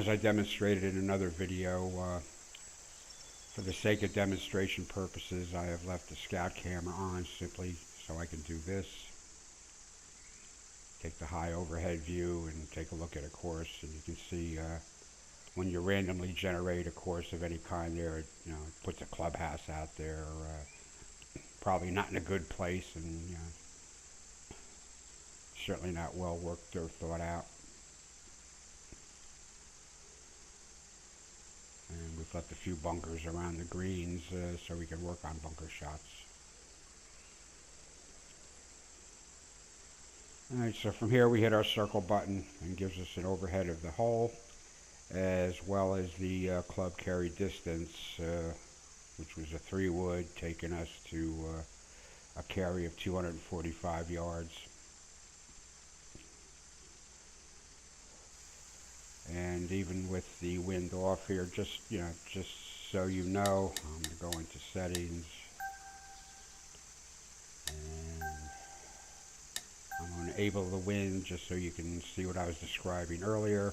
as I demonstrated in another video, for the sake of demonstration purposes, I have left the scout camera on simply so I can do this. Take the high overhead view and take a look at a course, and you can see when you randomly generate a course of any kind there, it puts a clubhouse out there, probably not in a good place, and certainly not well worked or thought out. And we've left a few bunkers around the greens so we can work on bunker shots. Alright, so from here we hit our circle button and gives us an overhead of the hole, as well as the club carry distance, which was a 3-wood, taking us to a carry of 245 yards. And even with the wind off here, just so you know, I'm going to go into settings, and I'm going to enable the wind just so you can see what I was describing earlier.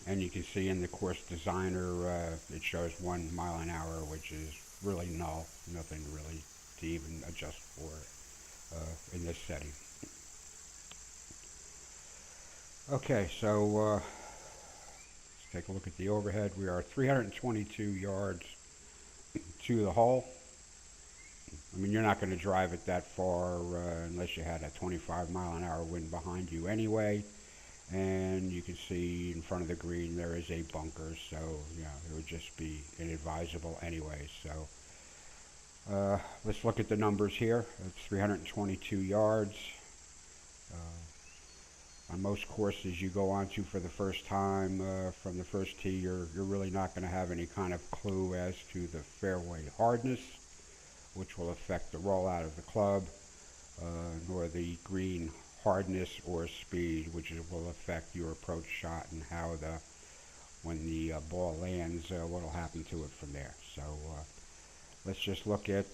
And you can see in the course designer, it shows 1 mile an hour, which is really null, nothing really to even adjust for in this setting. Okay, so let's take a look at the overhead. We are 322 yards to the hole. I mean, you're not going to drive it that far unless you had a 25-mile-an-hour wind behind you anyway. And you can see in front of the green there is a bunker, so it would just be inadvisable anyway. So let's look at the numbers here. It's 322 yards. On most courses you go onto for the first time, from the first tee, you're really not going to have any kind of clue as to the fairway hardness, which will affect the rollout of the club, nor the green hardness or speed, which will affect your approach shot and how when the ball lands, what will happen to it from there. So let's just look at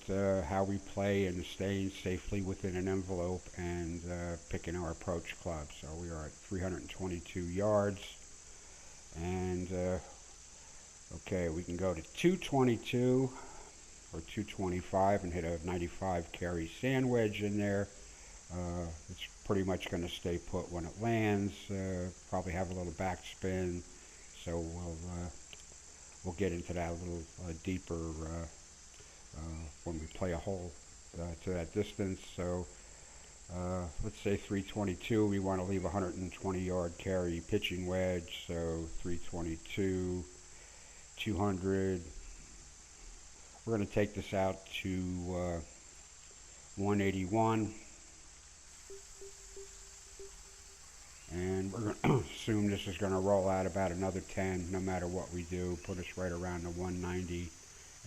how we play and staying safely within an envelope and picking our approach club. So we are at 322 yards, and okay, we can go to 222 or 225 and hit a 95 carry sand wedge in there. It's pretty much going to stay put when it lands, probably have a little backspin, so we'll get into that a little deeper when we play a hole to that distance. So let's say 322, we want to leave a 120-yard carry pitching wedge, so 322, 200. We're going to take this out to 181. And we're going to assume this is going to roll out about another 10 no matter what we do, put us right around the 190,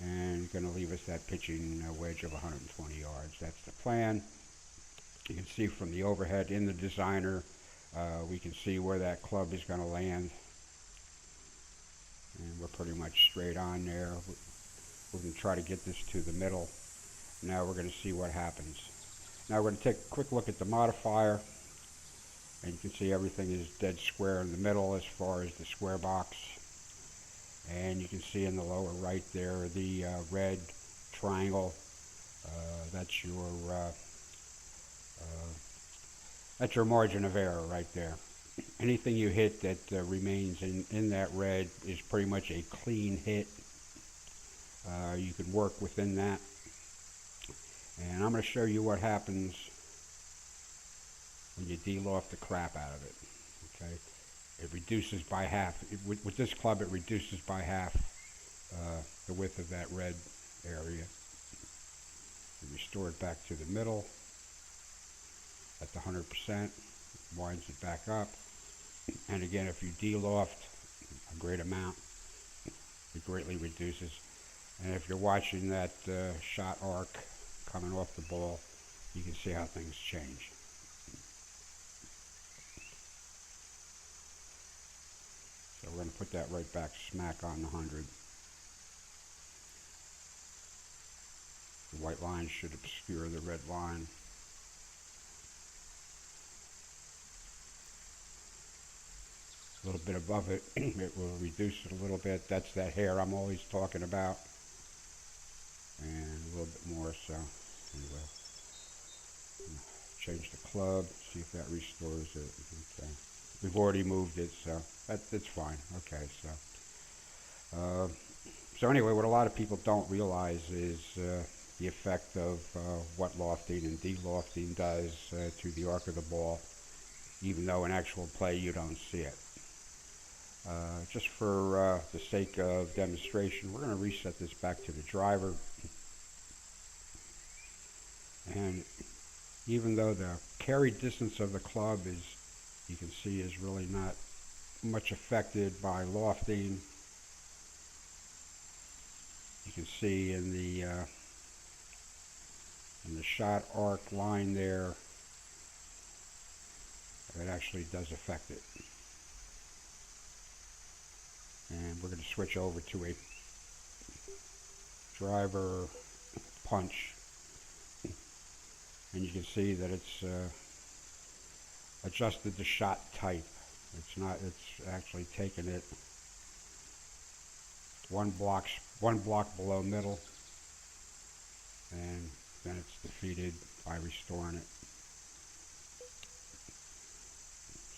and going to leave us that pitching wedge of 120 yards. That's the plan. You can see from the overhead in the designer, we can see where that club is going to land. And we're pretty much straight on there. We're going to try to get this to the middle. Now we're going to see what happens. Now we're going to take a quick look at the modifier. And you can see everything is dead square in the middle as far as the square box. And you can see in the lower right there the red triangle. That's your margin of error right there. Anything you hit that remains in that red is pretty much a clean hit. You can work within that. And I'm going to show you what happens when you de-loft the crap out of it. Okay, it reduces by half. With this club, it reduces by half the width of that red area. You restore it back to the middle at the 100%, winds it back up. And again, if you de-loft a great amount, it greatly reduces. And if you're watching that shot arc coming off the ball, you can see how things change. So we're going to put that right back smack on the 100. The white line should obscure the red line. a little bit above it, it will reduce it a little bit. That's that hair I'm always talking about. And a little bit more, so anyway. Change the club, see if that restores it. Okay. We've already moved it, so that's fine. Okay, so anyway, what a lot of people don't realize is the effect of what lofting and de-lofting does to the arc of the ball, even though in actual play you don't see it. Just for the sake of demonstration, we're going to reset this back to the driver. And even though the carry distance of the club is, you can see, is really not much affected by lofting, you can see in the shot arc line there, it actually does affect it. And we're going to switch over to a driver punch. And you can see that it's adjusted the shot type. It's actually taken it one block below middle, and then it's defeated by restoring it.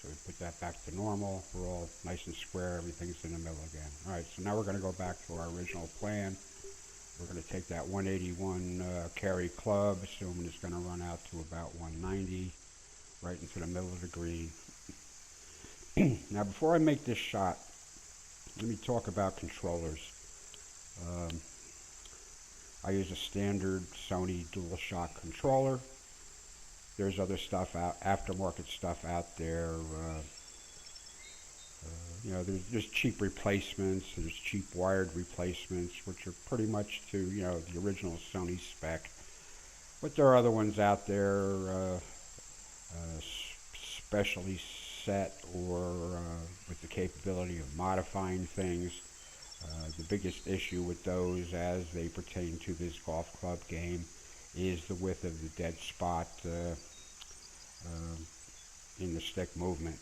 So we put that back to normal. We're all nice and square. Everything's in the middle again. All right, so now we're going to go back to our original plan. We're going to take that 181 carry club, assuming it's going to run out to about 190, right into the middle of the green. Now, before I make this shot, let me talk about controllers. I use a standard Sony DualShock controller. There's other stuff aftermarket stuff out there. There's cheap replacements, there's cheap wired replacements, which are pretty much to, the original Sony spec. But there are other ones out there, specially set or with the capability of modifying things. The biggest issue with those as they pertain to this golf club game is the width of the dead spot in the stick movement.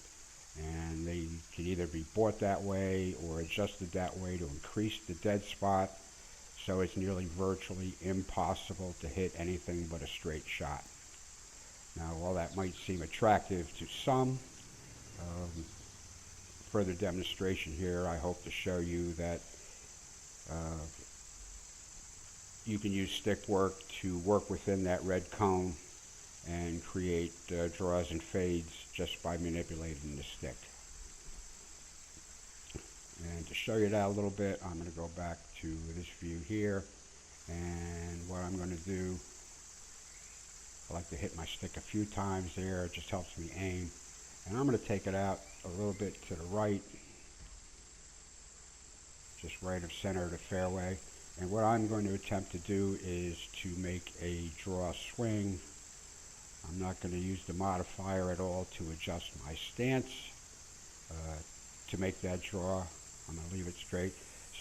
And they can either be bought that way or adjusted that way to increase the dead spot, so it's nearly virtually impossible to hit anything but a straight shot. Now, while that might seem attractive to some, further demonstration here, I hope to show you that you can use stick work to work within that red cone and create draws and fades just by manipulating the stick. And to show you that a little bit, I'm going to go back to this view here, and what I'm going to do, I like to hit my stick a few times there. It just helps me aim, and I'm going to take it out a little bit to the right, just right of center of the fairway. And what I'm going to attempt to do is to make a draw swing. I'm not going to use the modifier at all to adjust my stance to make that draw. I'm going to leave it straight.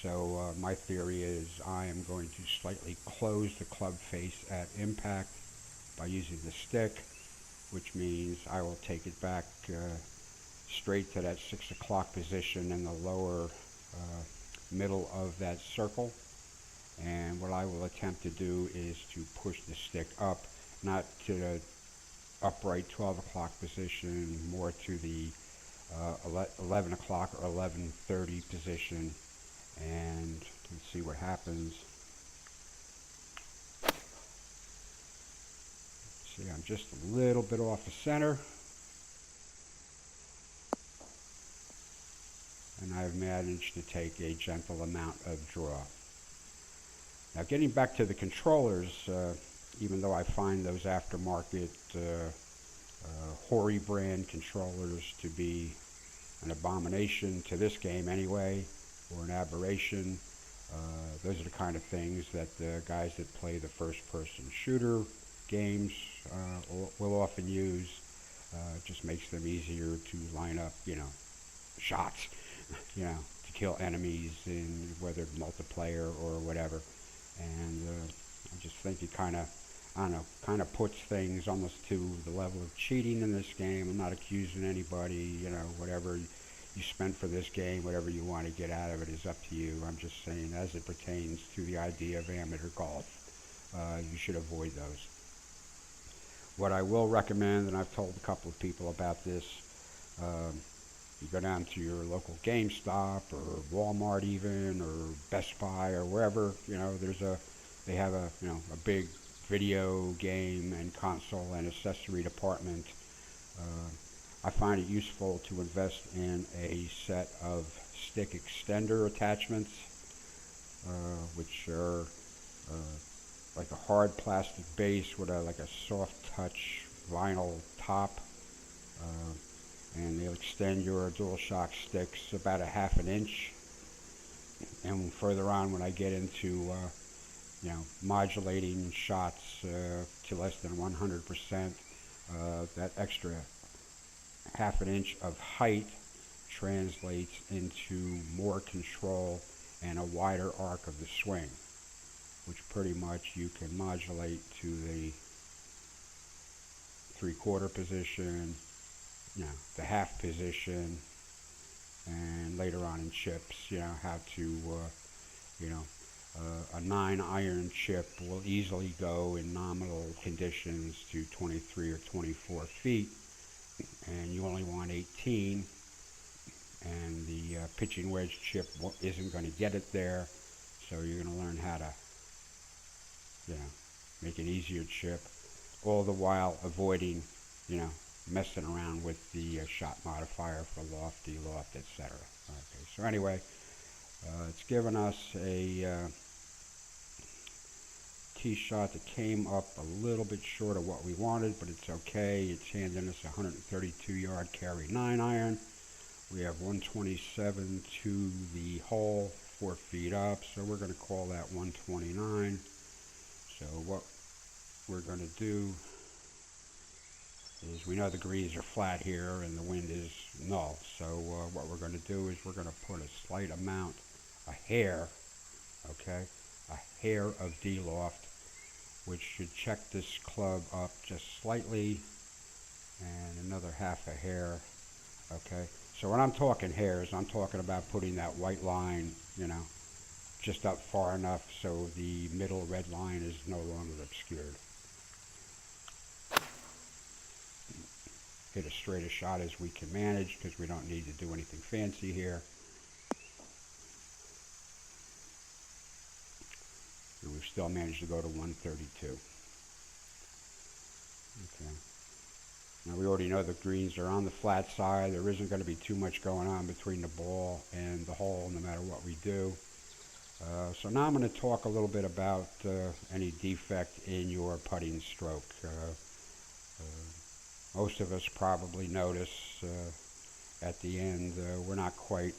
So my theory is I am going to slightly close the club face at impact by using the stick, which means I will take it back straight to that 6 o'clock position in the lower middle of that circle. And what I will attempt to do is to push the stick up, not to the upright 12 o'clock position, more to the 11 o'clock or 11:30 position, and let's see what happens. See, I'm just a little bit off the center, and I've managed to take a gentle amount of draw. Now, getting back to the controllers, even though I find those aftermarket Hori brand controllers to be an abomination to this game anyway, or an aberration, those are the kind of things that the guys that play the first-person shooter games will often use. It just makes them easier to line up, shots, to kill enemies in whether multiplayer or whatever. And I just think it kind of puts things almost to the level of cheating in this game. I'm not accusing anybody, whatever. you spent for this game. Whatever you want to get out of it is up to you. I'm just saying, as it pertains to the idea of amateur golf, you should avoid those. What I will recommend, and I've told a couple of people about this, you go down to your local GameStop or Walmart even, or Best Buy or wherever, they have a big video game and console and accessory department. I find it useful to invest in a set of stick extender attachments, which are like a hard plastic base with a soft touch vinyl top, and they'll extend your DualShock sticks about a half an inch. And further on, when I get into modulating shots to less than 100%, that extra half an inch of height translates into more control and a wider arc of the swing, which pretty much you can modulate to the 3/4 position, the half position, and later on in chips, how to, a 9-iron chip will easily go in nominal conditions to 23 or 24 feet, and you only want 18, and the pitching wedge chip isn't going to get it there, so you're going to learn how to, make an easier chip, all the while avoiding, messing around with the shot modifier for loft, de-loft, etc. Okay, so anyway, it's given us a tee shot that came up a little bit short of what we wanted, but it's okay. It's handing us a 132-yard carry 9-iron. We have 127 to the hole, 4 feet up, so we're going to call that 129. So what we're going to do is, we know the greens are flat here and the wind is null, so what we're going to do is we're going to put a slight amount, a hair of de-loft, which should check this club up just slightly, and another half a hair. Okay, so when I'm talking hairs, I'm talking about putting that white line, just up far enough so the middle red line is no longer obscured. Hit as straight a shot as we can manage, because we don't need to do anything fancy here. And we've still managed to go to 132. Okay. Now we already know the greens are on the flat side. There isn't going to be too much going on between the ball and the hole, no matter what we do. So now I'm going to talk a little bit about any defect in your putting stroke. Most of us probably notice at the end we're not quite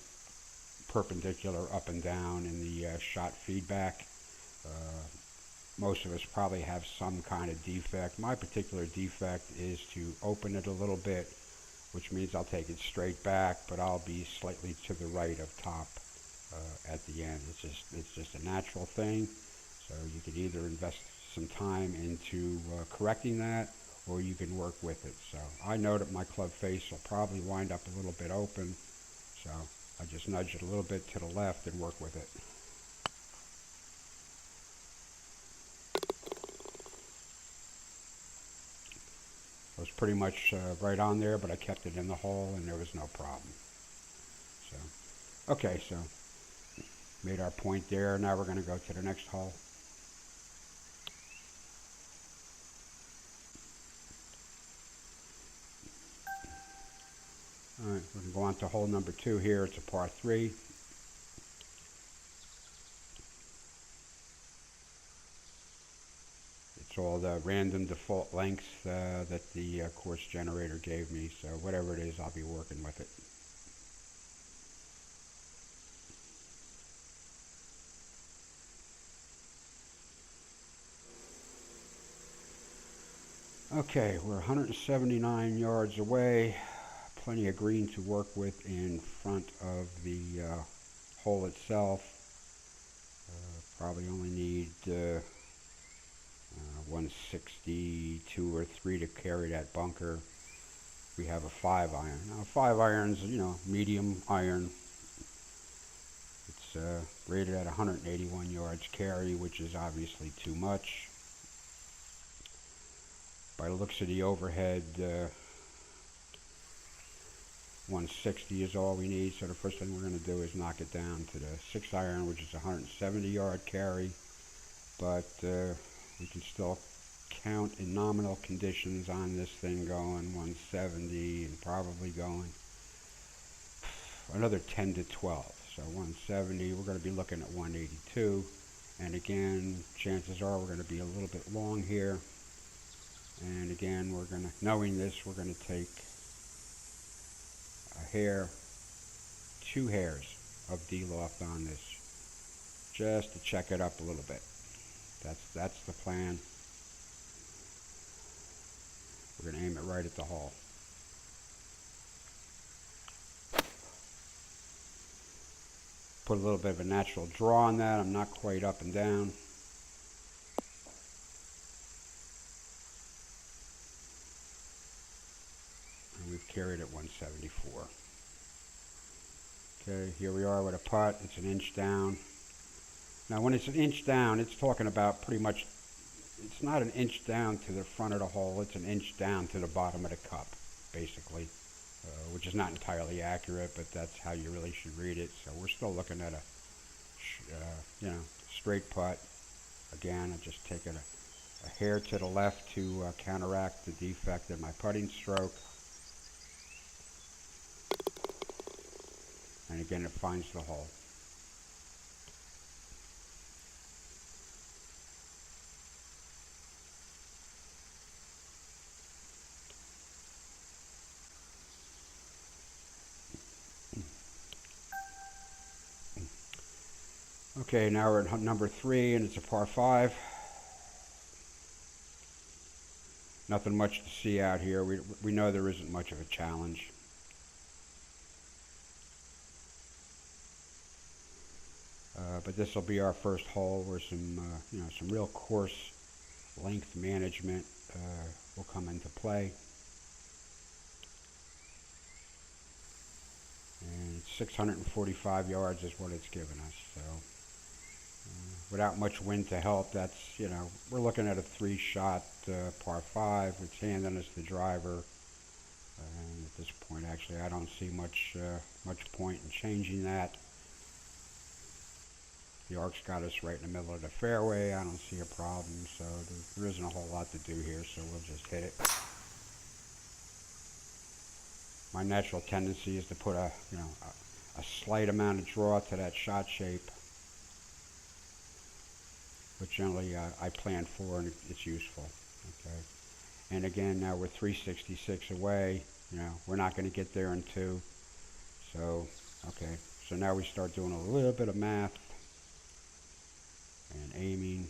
perpendicular up and down in the shot feedback. Most of us probably have some kind of defect. My particular defect is to open it a little bit, which means I'll take it straight back, but I'll be slightly to the right of top at the end. It's just a natural thing. So you could either invest some time into correcting that, or you can work with it. So I know that my club face will probably wind up a little bit open, so I just nudge it a little bit to the left and work with it. It was pretty much right on there, but I kept it in the hole and there was no problem. So, okay, so made our point there. Now we're going to go to the next hole. All right, we're going to go on to hole number 2 here. It's a par 3. It's all the random default lengths that the course generator gave me, so whatever it is, I'll be working with it. Okay, we're 179 yards away. Plenty of green to work with in front of the hole itself. Probably only need 162 or 3 to carry that bunker. we have a 5 iron. Now 5 iron's, medium iron. It's rated at 181 yards carry, which is obviously too much. By the looks of the overhead, 160 is all we need. So the first thing we're going to do is knock it down to the 6 iron, which is 170 yard carry. But we can still count in nominal conditions on this thing going 170 and probably going another 10 to 12. So 170, we're going to be looking at 182. And again, chances are we're going to be a little bit long here. And again, knowing this, we're going to take a hair, 2 hairs of D-loft on this, just to check it up a little bit. That's the plan. We're going to aim it right at the hull. Put a little bit of a natural draw on that. I'm not quite up and down. And we've carried at 174. Okay, here we are with a putt. It's an inch down. Now when it's an inch down, it's talking about pretty much, it's not an inch down to the front of the hole, it's an inch down to the bottom of the cup, basically, which is not entirely accurate, but that's how you really should read it. So we're still looking at a, straight putt. Again, I'm just taking a hair to the left to counteract the defect in my putting stroke. And again, it finds the hole. Okay, now we're at number 3, and it's a par 5. Nothing much to see out here. We know there isn't much of a challenge. But this will be our first hole where some real course length management will come into play. And 645 yards is what it's given us. So without much wind to help, that's, we're looking at a 3-shot par 5. It's handing us the driver. And at this point, actually, I don't see much point in changing that. The arc's got us right in the middle of the fairway. I don't see a problem, so there isn't a whole lot to do here, so we'll just hit it. My natural tendency is to put a slight amount of draw to that shot shape, which generally I plan for, and it's useful. Okay, and again, now we're 366 away. We're not going to get there in 2. So, okay, so now we start doing a little bit of math and aiming.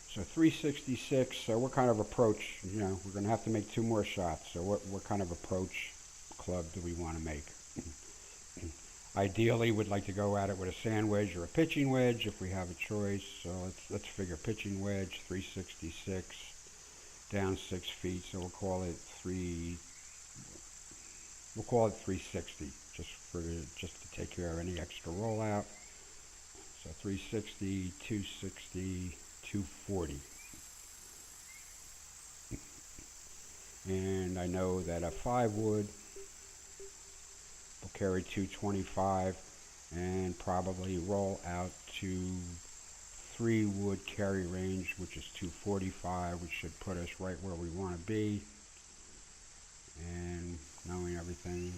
So 366, so what kind of approach, we're going to have to make 2 more shots. So what kind of approach club do we want to make? Ideally, we'd like to go at it with a sand wedge or a pitching wedge if we have a choice. So let's figure pitching wedge, 366, down 6 feet. So we'll call it 360, just to take care of any extra rollout. So 360, 260, 240. And I know that a 5 wood will carry 225 and probably roll out to 3 wood carry range, which is 245, which should put us right where we want to be. And knowing everything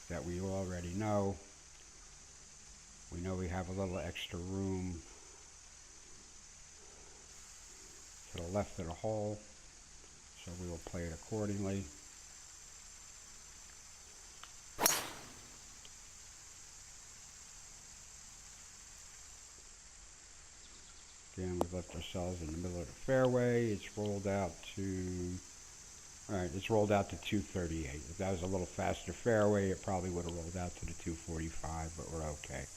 that we already know, we know we have a little extra room to the left of the hole, so we will play it accordingly. Again, we've left ourselves in the middle of the fairway. It's rolled out to, it's rolled out to 238. If that was a little faster fairway, it probably would have rolled out to the 245, but we're okay.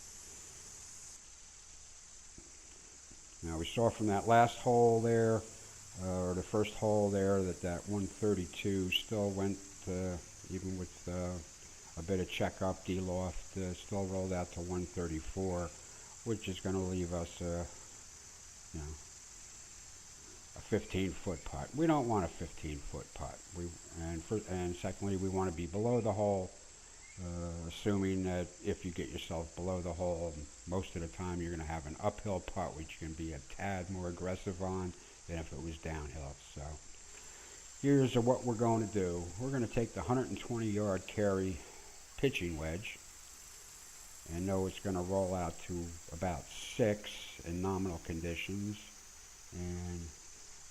Now we saw from that last hole there, or the first hole there, that 132 still went, even with a bit of checkup, D-loft, still rolled out to 134, which is going to leave us you know, a 15-foot putt. We don't want a 15-foot putt. And secondly, we want to be below the hole, assuming that if you get yourself below the hole, most of the time you're going to have an uphill putt, which you can be a tad more aggressive on than if it was downhill. So here's what we're going to do. We're going to take the 120-yard carry pitching wedge, and know it's going to roll out to about 6 in nominal conditions, and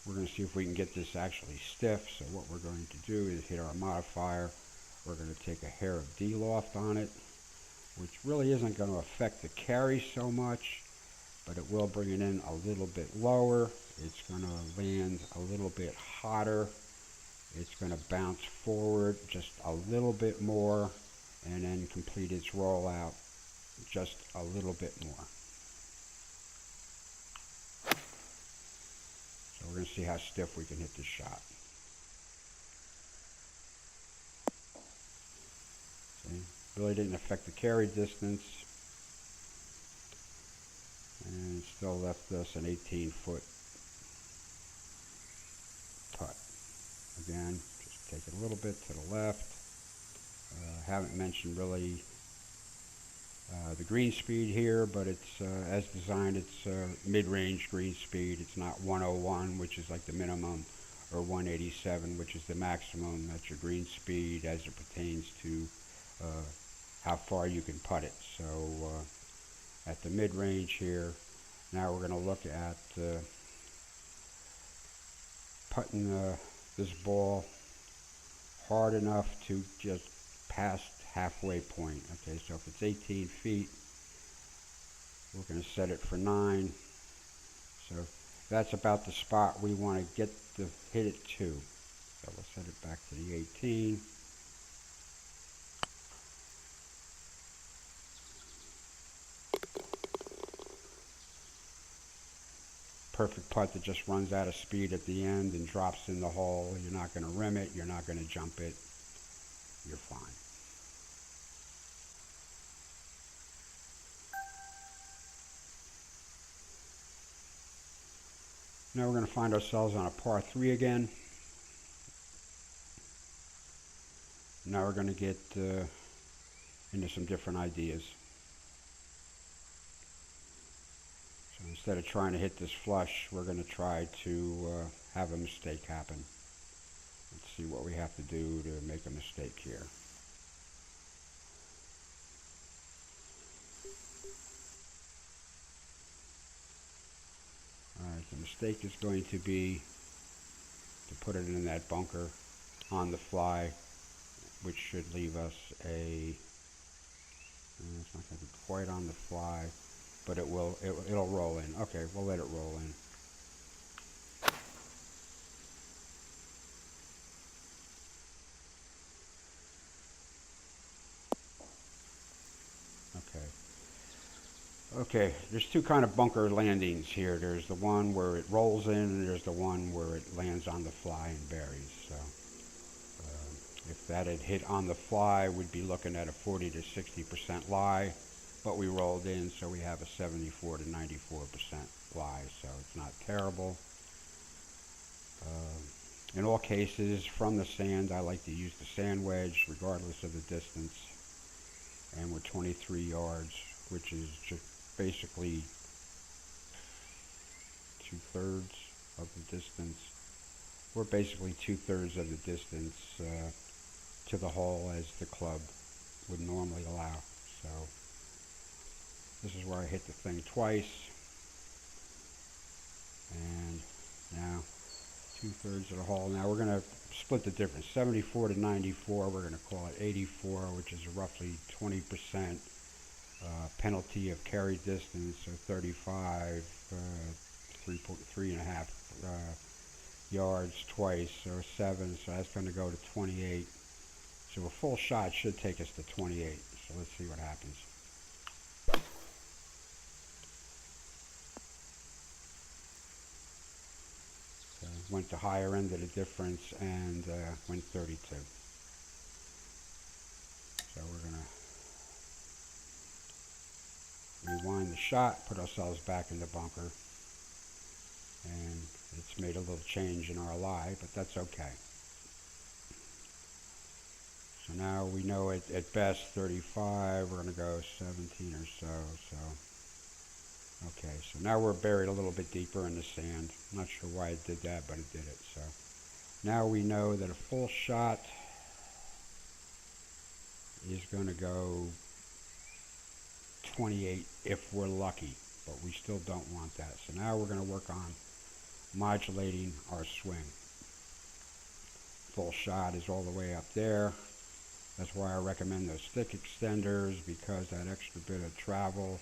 we're going to see if we can get this actually stiff. So what we're going to do is hit our modifier. We're going to take a hair of D-loft on it, which really isn't going to affect the carry so much, but it will bring it in a little bit lower. It's going to land a little bit hotter. It's going to bounce forward just a little bit more, and then complete its rollout just a little bit more. So we're going to see how stiff we can hit this shot. See? Really didn't affect the carry distance, and still left us an 18-foot putt. Again, just take it a little bit to the left. Haven't mentioned really the green speed here, but it's as designed, it's mid-range green speed. It's not 101, which is like the minimum, or 187, which is the maximum. That's your green speed as it pertains to how far you can putt it. So at the mid-range here, now we're going to look at putting this ball hard enough to just past halfway point. Okay, so if it's 18 feet, we're going to set it for 9. So that's about the spot we want to hit it to. So we'll set it back to the 18. Perfect putt that just runs out of speed at the end and drops in the hole. You're not going to rim it. You're not going to jump it. You're fine. Now we're going to find ourselves on a par 3 again. Now we're going to get into some different ideas. So instead of trying to hit this flush, we're going to try to have a mistake happen. Let's see what we have to do to make a mistake here. Alright, the mistake is going to be to put it in that bunker on the fly, which should leave us it's not going to be quite on the fly, but it'll roll in. Okay, we'll let it roll in. Okay, there's two kind of bunker landings here. There's the one where it rolls in, and there's the one where it lands on the fly and buries. So if that had hit on the fly, we'd be looking at a 40 to 60% lie, but we rolled in, so we have a 74 to 94% lie, so it's not terrible. In all cases, from the sand, I like to use the sand wedge, regardless of the distance, and we're 23 yards, which is just basically 2/3 of the distance. We're basically 2/3 of the distance to the hole as the club would normally allow. So this is where I hit the thing twice, and now 2/3 of the hole. Now we're going to split the difference. 74 to 94, we're going to call it 84, which is roughly 20% penalty of carry distance, so 35, 3.5 yards twice, so 7, so that's going to go to 28. So a full shot should take us to 28, so let's see what happens. So went the higher end of the difference and went 32. So we're going to rewind the shot, put ourselves back in the bunker, and it's made a little change in our lie, but that's okay. So now we know at best 35, we're going to go 17 or so. Okay, so now we're buried a little bit deeper in the sand. I'm not sure why it did that, but it did it. So now we know that a full shot is going to go 28 if we're lucky, but we still don't want that. So now we're going to work on modulating our swing. Full shot is all the way up there. That's why I recommend those stick extenders, because that extra bit of travel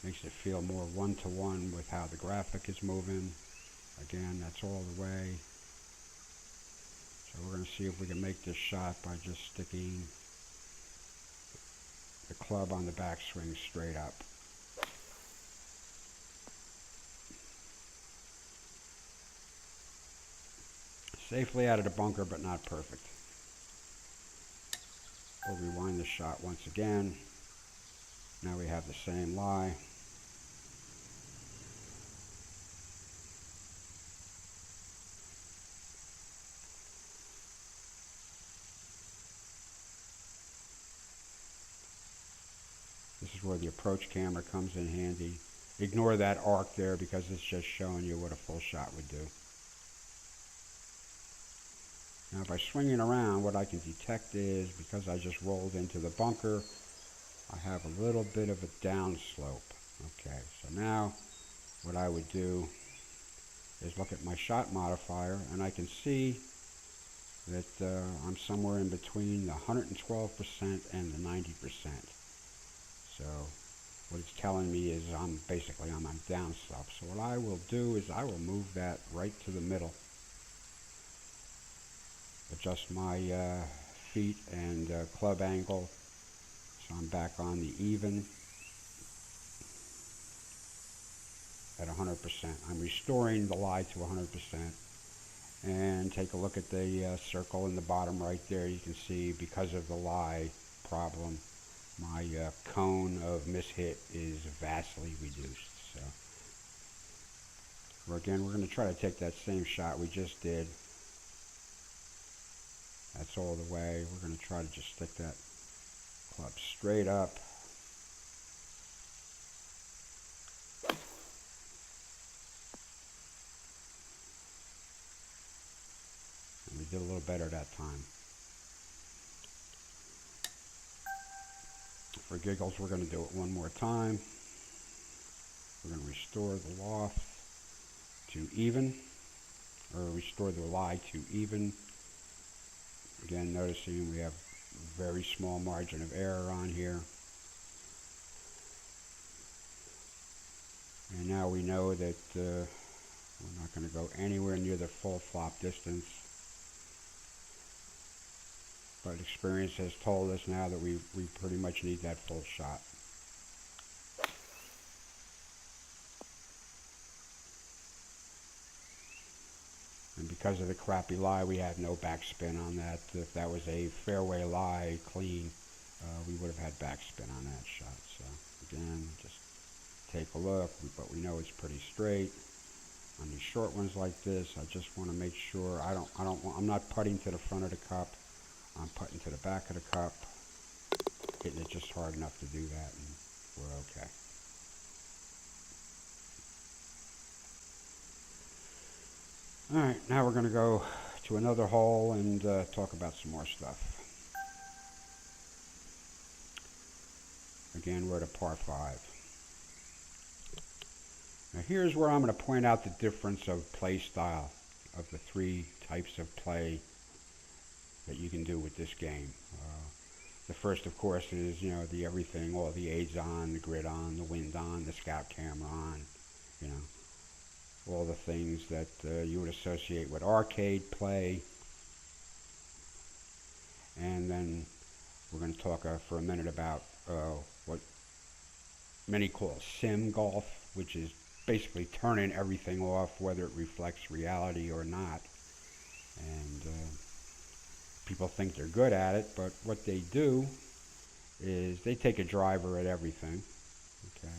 makes it feel more one-to-one with how the graphic is moving. Again, that's all the way. So we're going to see if we can make this shot by just sticking the club on the backswing straight up. Safely out of the bunker, but not perfect. We'll rewind the shot once again. Now we have the same lie. This is where the approach camera comes in handy. Ignore that arc there because it's just showing you what a full shot would do. Now by swinging around, what I can detect is, because I just rolled into the bunker, I have a little bit of a downslope. Okay, so now what I would do is look at my shot modifier, and I can see that I'm somewhere in between the 112% and the 90%. So what it's telling me is I'm on downslope. So what I will do is I will move that right to the middle. Adjust my feet and club angle, so I'm back on the even at 100%. I'm restoring the lie to 100%. And take a look at the circle in the bottom right there. You can see, because of the lie problem, my cone of mishit is vastly reduced. So again, we're going to try to take that same shot we just did. That's all the way. We're going to try to just stick that club straight up. And we did a little better that time. For giggles, we're going to do it one more time. We're going to restore the loft to even, or restore the lie to even. Again, noticing we have a very small margin of error on here. And now we know that we're not going to go anywhere near the full flop distance. But experience has told us now that we pretty much need that full shot. And because of the crappy lie, we had no backspin on that. If that was a fairway lie clean, we would have had backspin on that shot. So again, just take a look, but we know it's pretty straight. On these short ones like this, I just want to make sure I'm not putting to the front of the cup. I'm putting to the back of the cup, hitting it just hard enough to do that, and we're okay. Alright, now we're going to go to another hole and talk about some more stuff. Again, we're at a par 5. Now here's where I'm going to point out the difference of play style of the 3 types of play that you can do with this game. The first, of course, is, the everything, all the aids on, the grid on, the wind on, the scout camera on, all the things that you would associate with arcade play. And then we're going to talk for a minute about what many call sim golf, which is basically turning everything off, whether it reflects reality or not. And people think they're good at it, but what they do is they take a driver at everything. Okay,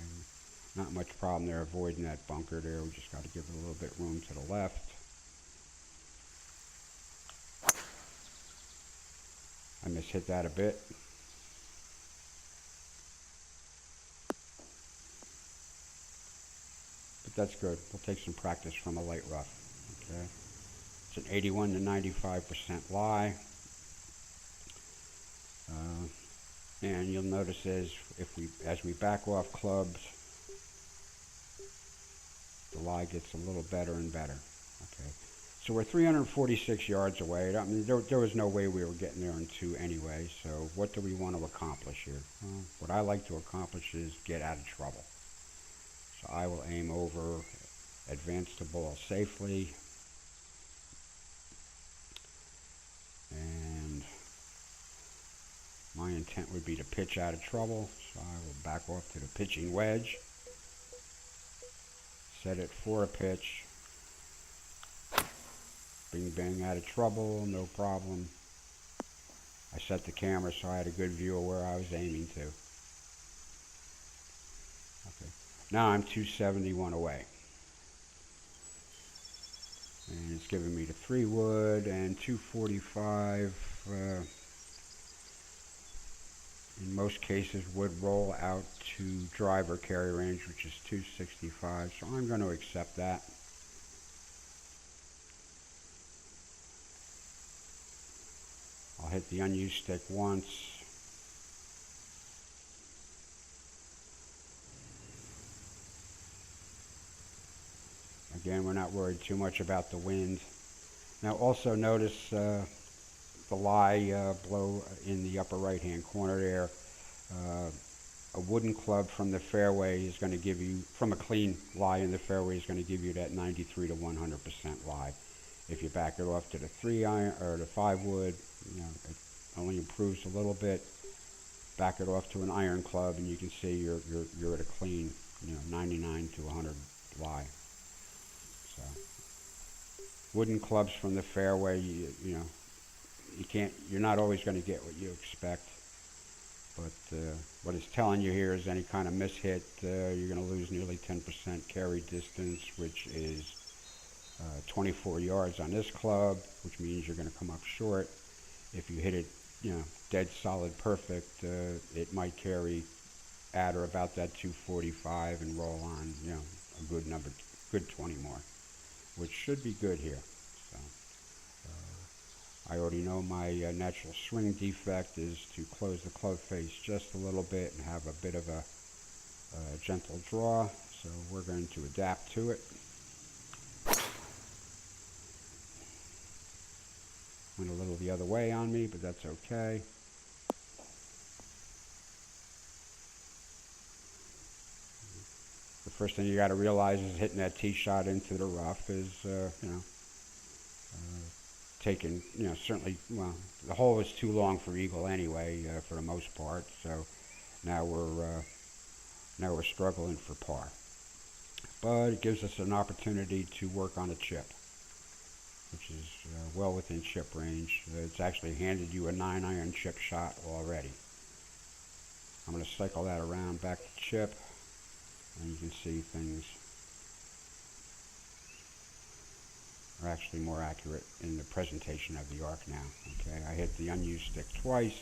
not much problem there avoiding that bunker there. We just got to give it a little bit room to the left. I mishit that a bit. But that's good. We'll take some practice from a light rough. Okay, it's an 81 to 95% lie. And you'll notice as we back off clubs, the lie gets a little better and better. Okay, so we're 346 yards away. I mean, there was no way we were getting there in 2 anyway. So what do we want to accomplish here? Well, what I like to accomplish is get out of trouble. So I will aim over, advance the ball safely, and my intent would be to pitch out of trouble. So I will back off to the pitching wedge, set it for a pitch, bing bang, out of trouble, no problem. I set the camera so I had a good view of where I was aiming to. Okay, now I'm 271 away. And it's giving me the 3 wood and 245. In most cases would roll out to driver carry range, which is 265. So I'm going to accept that. I'll hit the unused stick once. Again, we're not worried too much about the wind. Now also notice the lie blow in the upper right hand corner there. A wooden club from the fairway is going to give you, from a clean lie in the fairway, is going to give you that 93 to 100% lie. If you back it off to the 3 iron or the 5 wood, you know, it only improves a little bit. Back it off to an iron club, and you can see you're at a clean, 99 to 100 lie. So wooden clubs from the fairway, you're not always going to get what you expect. But what it's telling you here is any kind of mishit, you're going to lose nearly 10% carry distance, which is 24 yards on this club, which means you're going to come up short. If you hit it, dead solid perfect, it might carry at or about that 245 and roll on, a good 20 more, which should be good here. So I already know my natural swing defect is to close the club face just a little bit and have a bit of a gentle draw, so we're going to adapt to it. Went a little the other way on me, but that's okay. The first thing you got to realize is hitting that tee shot into the rough is, taking, certainly, well, the hole is too long for eagle anyway, for the most part. So now we're struggling for par. But it gives us an opportunity to work on a chip, which is well within chip range. It's actually handed you a 9-iron chip shot already. I'm going to cycle that around back to chip, and you can see things are actually more accurate in the presentation of the arc now. Okay, I hit the unused stick twice.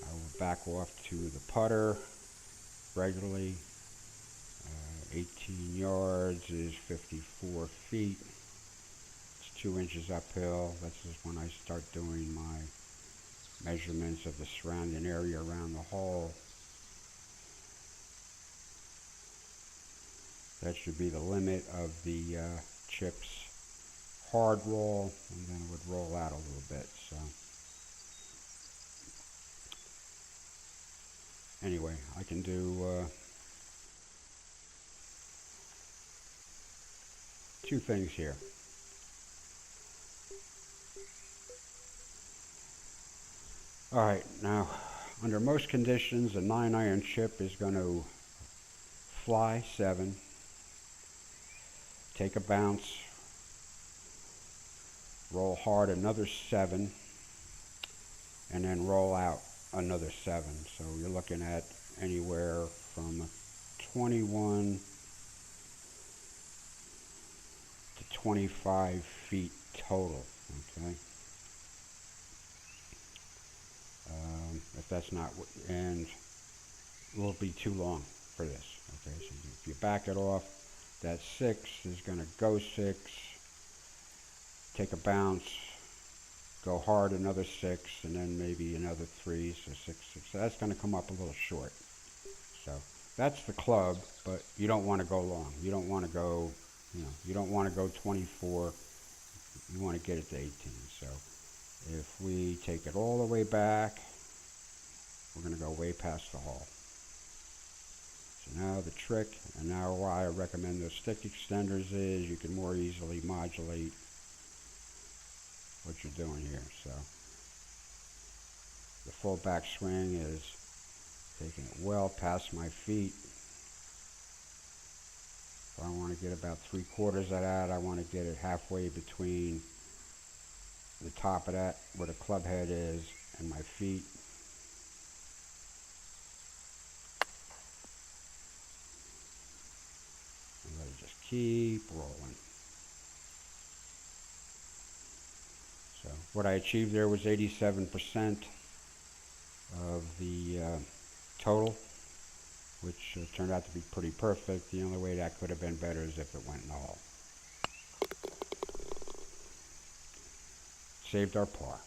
I will back off to the putter regularly. 18 yards is 54 feet. It's 2 inches uphill. This is when I start doing my measurements of the surrounding area around the hole. That should be the limit of the chip's hard roll, and then it would roll out a little bit. So anyway, I can do 2 things here. Alright, now under most conditions a 9-iron chip is going to fly 7, take a bounce, roll hard another 7, and then roll out another 7. So you're looking at anywhere from 21 to 25 feet total, okay? If that's not, and it will be too long for this, okay? So if you back it off, that 6 is going to go 6, take a bounce, go hard another 6, and then maybe another 3, so 6, 6. So that's going to come up a little short. So that's the club, but you don't want to go long. You don't want to go, you don't want to go 24. You want to get it to 18. So if we take it all the way back, we're going to go way past the hole. So now the trick, and now why I recommend those stick extenders is you can more easily modulate what you're doing here. So the full back swing is taking it well past my feet. If I want to get about 3/4 of that, I want to get it halfway between the top of that, where the club head is, and my feet. And let it just keep rolling. So what I achieved there was 87% of the total, which turned out to be pretty perfect. The only way that could have been better is if it went in the hole. Saved our par.